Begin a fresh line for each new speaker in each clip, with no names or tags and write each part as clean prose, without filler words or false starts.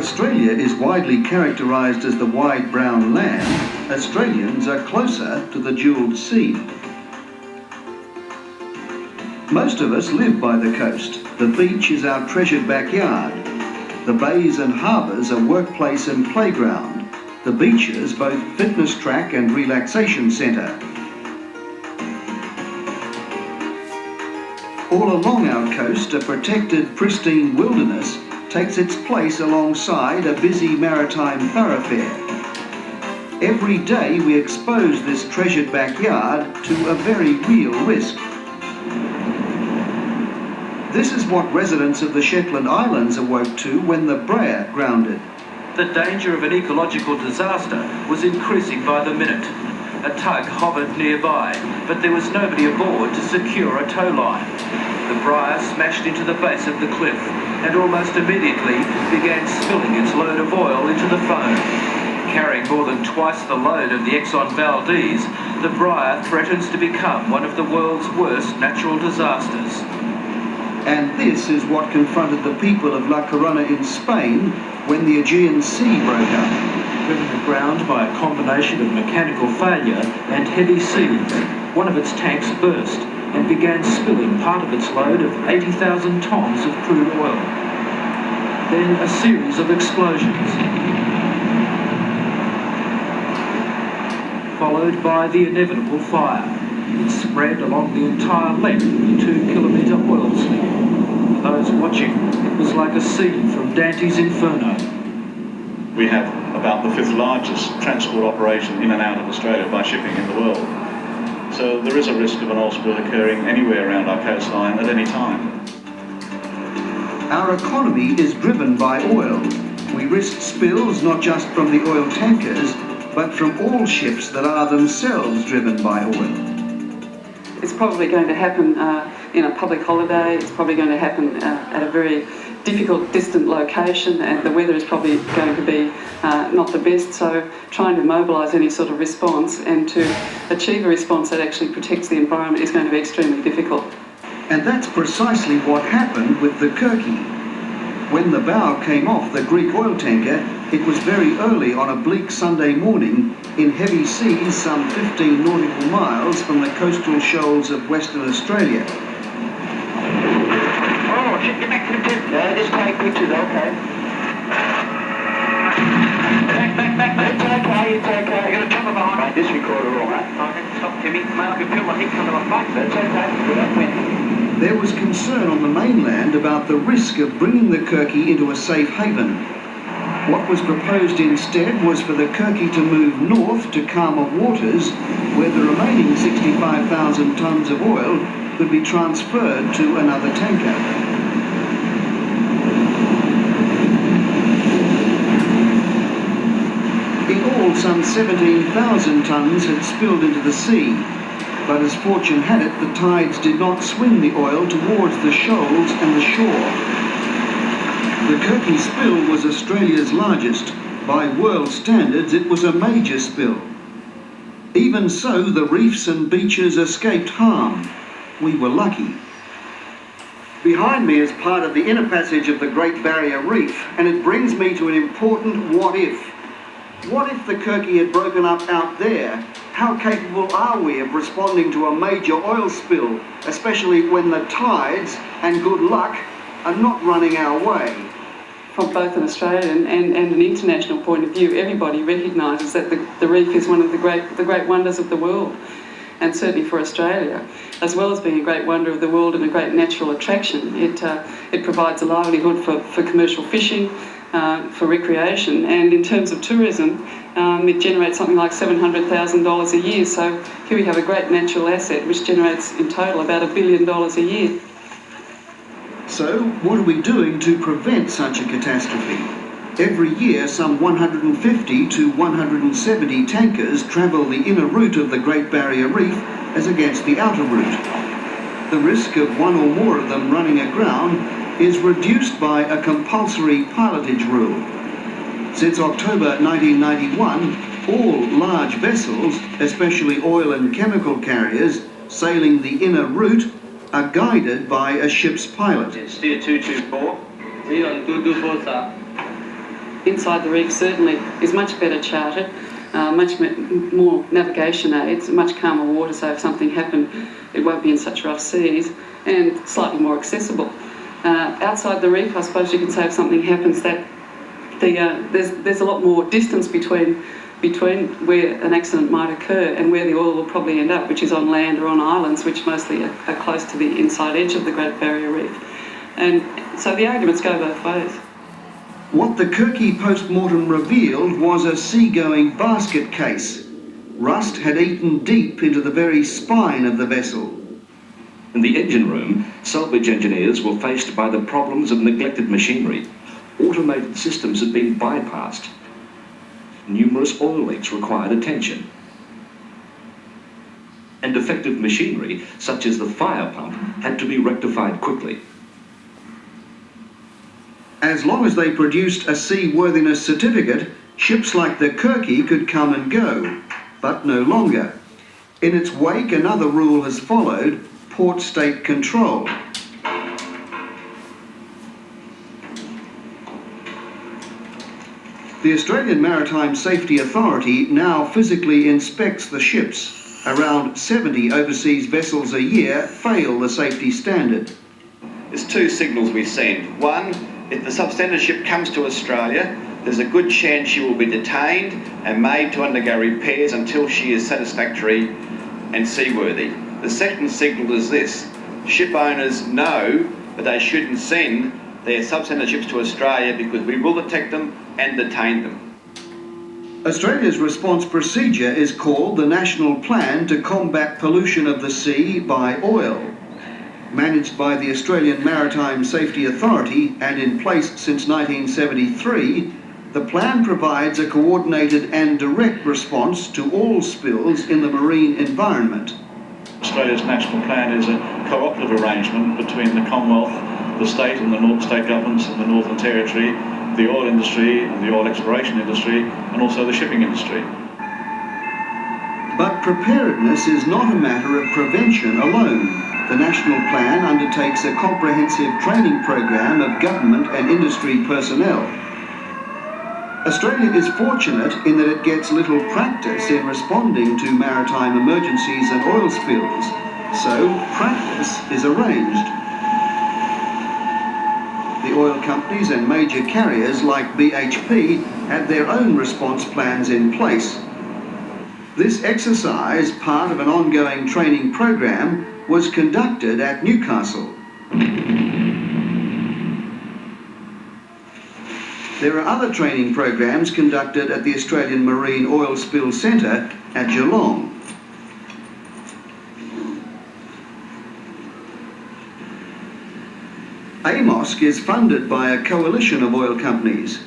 Australia is widely characterised as the wide brown land, Australians are closer to the jewelled sea. Most of us live by the coast. The beach is our treasured backyard. The bays and harbours are workplace and playground. The beaches both fitness track and relaxation centre. All along our coast, a protected, pristine wilderness takes its place alongside a busy maritime thoroughfare. Every day we expose this treasured backyard to a very real risk. This is what residents of the Shetland Islands awoke to when the Brea grounded.
The danger of an ecological disaster was increasing by the minute. A tug hovered nearby, but there was nobody aboard to secure a tow line. The Brea smashed into the base of the cliff and almost immediately began spilling its load of oil into the foam. Carrying more than twice the load of the Exxon Valdez, the Brea threatens to become one of the world's worst natural disasters.
And this is what confronted the people of La Corona in Spain when the Aegean Sea broke up.
Driven aground by a combination of mechanical failure and heavy seas, one of its tanks burst and began spilling part of its load of 80,000 tonnes of crude oil. Then a series of explosions, followed by the inevitable fire. It spread along the entire length of the 2-kilometre oil slick. For those watching, it was like a scene from Dante's Inferno.
We have about the 5th largest transport operation in and out of Australia by shipping in the world. So there is a risk of an oil spill occurring anywhere around our coastline at any time.
Our economy is driven by oil. We risk spills not just from the oil tankers, but from all ships that are themselves driven by oil.
It's probably going to happen in a public holiday. It's probably going to happen at a very difficult, distant location, and the weather is probably going to be not the best, so trying to mobilise any sort of response and to achieve a response that actually protects the environment is going to be extremely difficult.
And that's precisely what happened with the Kirky. When the bow came off the Greek oil tanker, it was very early on a bleak Sunday morning in heavy seas some 15 nautical miles from the coastal shoals of Western Australia.
Get back to the tip. Yeah, just take me to the, okay. Back. It's okay. You're going to jump behind. Right, this recorder all right. Okay, stop, Timmy. Mate, I can feel my heat coming off back. That's okay. Good up,
There was concern on the mainland about the risk of bringing the Kirky into a safe haven. What was proposed instead was for the Kirky to move north to calmer waters, where the remaining 65,000 tonnes of oil could be transferred to another tanker. In all, some 17,000 tonnes had spilled into the sea, but as fortune had it, the tides did not swing the oil towards the shoals and the shore. The Kirky spill was Australia's largest. By world standards, it was a major spill. Even so, the reefs and beaches escaped harm. We were lucky. Behind me is part of the inner passage of the Great Barrier Reef, and it brings me to an important what if. What if the Kirky had broken up out there? How capable are we of responding to a major oil spill, especially when the tides, and good luck, are not running our way?
From both an Australian and an international point of view, everybody recognises that the reef is one of the great wonders of the world. And certainly for Australia, as well as being a great wonder of the world and a great natural attraction, it provides a livelihood for commercial fishing, for recreation, and in terms of tourism, it generates something like $700,000 a year. So here we have a great natural asset which generates in total about $1 billion a year.
So what are we doing to prevent such a catastrophe? Every year, some 150 to 170 tankers travel the inner route of the Great Barrier Reef as against the outer route. The risk of one or more of them running aground is reduced by a compulsory pilotage rule. Since October 1991, all large vessels, especially oil and chemical carriers, sailing the inner route are guided by a ship's pilot.
Steer 224. 3 on 224, sir.
inside the reef certainly is much better charted, much more navigation aids, much calmer water, so if something happened it won't be in such rough seas, and slightly more accessible. Outside the reef, I suppose you can say if something happens that there's a lot more distance between where an accident might occur and where the oil will probably end up, which is on land or on islands, which mostly are close to the inside edge of the Great Barrier Reef. And so the arguments go both ways.
What the Kirky post-mortem revealed was a seagoing basket case. Rust had eaten deep into the very spine of the vessel.
In the engine room, salvage engineers were faced by the problems of neglected machinery. Automated systems had been bypassed. Numerous oil leaks required attention. And defective machinery, such as the fire pump, had to be rectified quickly.
As long as they produced a seaworthiness certificate, ships like the Kirky could come and go, but no longer. In its wake, another rule has followed: port state control. The Australian Maritime Safety Authority now physically inspects the ships. Around 70 overseas vessels a year fail the safety standard.
There's two signals we send. One, if the substandard ship comes to Australia, there's a good chance she will be detained and made to undergo repairs until she is satisfactory and seaworthy. The second signal is this: ship owners know that they shouldn't send their substandard ships to Australia because we will detect them and detain them.
Australia's response procedure is called the National Plan to Combat Pollution of the Sea by Oil. Managed by the Australian Maritime Safety Authority and in place since 1973, the plan provides a coordinated and direct response to all spills in the marine environment.
Australia's national plan is a cooperative arrangement between the Commonwealth, the state and the North state governments and the Northern Territory, the oil industry and the oil exploration industry, and also the shipping industry.
But preparedness is not a matter of prevention alone. The National Plan undertakes a comprehensive training program of government and industry personnel. Australia is fortunate in that it gets little practice in responding to maritime emergencies and oil spills, so practice is arranged. The oil companies and major carriers like BHP had their own response plans in place. This exercise, part of an ongoing training program, was conducted at Newcastle. There are other training programs conducted at the Australian Marine Oil Spill Centre at Geelong. AMOSC is funded by a coalition of oil companies.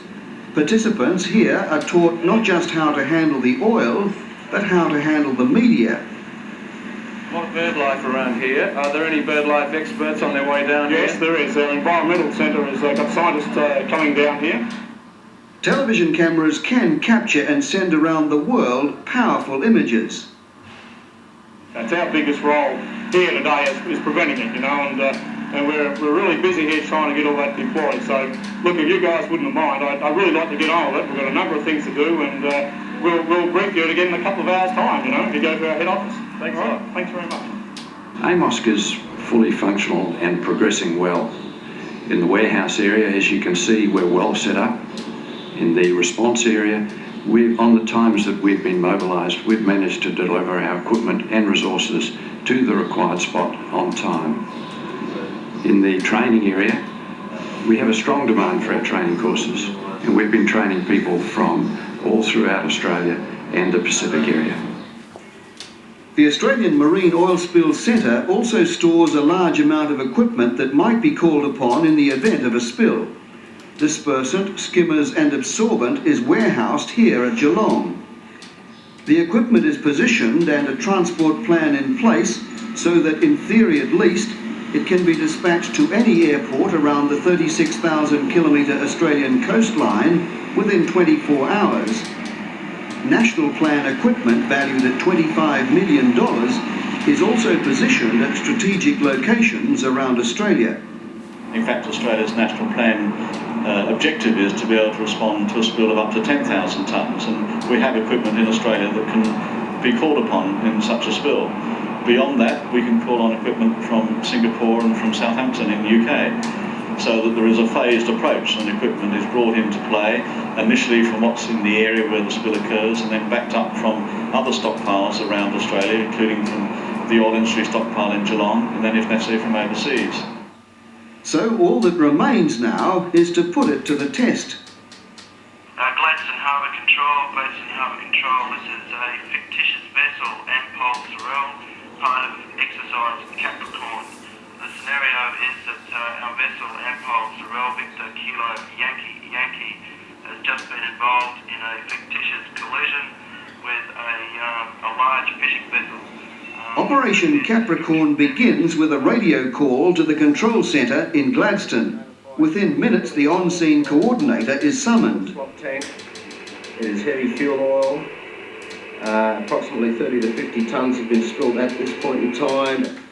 Participants here are taught not just how to handle the oil, but how to handle the media.
A lot of bird life around here. Are there any bird life experts on their way down here?
Yes, there is. The Environmental Centre has got scientists coming down here.
Television cameras can capture and send around the world powerful images.
That's our biggest role here today is preventing it, and we're really busy here trying to get all that deployed. So, look, if you guys wouldn't mind, I'd really like to get on with it. We've got a number of things to do, and we'll brief you again in a couple of hours' time, if you go to our head office.
Thanks a
All
lot.
right, thanks very much.
AMOSC is fully functional and progressing well. In the warehouse area, as you can see, we're well set up. In the response area, on the times that we've been mobilised, we've managed to deliver our equipment and resources to the required spot on time. In the training area, we have a strong demand for our training courses, and we've been training people from all throughout Australia and the Pacific area.
The Australian Marine Oil Spill Centre also stores a large amount of equipment that might be called upon in the event of a spill. Dispersant, skimmers and absorbent is warehoused here at Geelong. The equipment is positioned and a transport plan in place so that, in theory at least, it can be dispatched to any airport around the 36,000 kilometre Australian coastline within 24 hours. National Plan equipment valued at $25 million is also positioned at strategic locations around Australia.
In fact, Australia's national plan objective is to be able to respond to a spill of up to 10,000 tonnes, and we have equipment in Australia that can be called upon in such a spill. Beyond that, we can call on equipment from Singapore and from Southampton in the UK, so that there is a phased approach and equipment is brought into play, initially from what's in the area where the spill occurs, and then backed up from other stockpiles around Australia, including from the oil industry stockpile in Geelong, and then if necessary from overseas.
So all that remains now is to put it to the test.
Gladstone Harbour Control, this is a fictitious vessel, Ampol Sorel, part of exercise Capricorn. The scenario is that our vessel, Ampol Sorel, Victor Kilo Yankee, has just been involved in a fictitious collision with a large fishing vessel.
Operation Capricorn begins with a radio call to the control centre in Gladstone. Within minutes, the on-scene coordinator is summoned.
Tank. It is heavy fuel oil. Approximately 30 to 50 tonnes have been spilled at this point in time.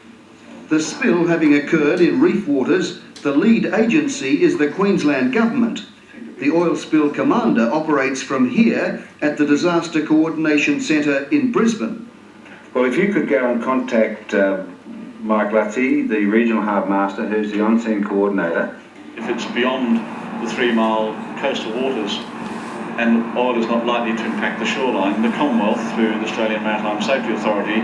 The spill having occurred in reef waters, the lead agency is the Queensland Government. The oil spill commander operates from here at the Disaster Coordination Centre in Brisbane.
Well, if you could go and contact Mike Lutzy, the Regional Harbour Master, who's the on-scene coordinator.
If it's beyond the 3-mile coastal waters and oil is not likely to impact the shoreline, the Commonwealth, through the Australian Maritime Safety Authority,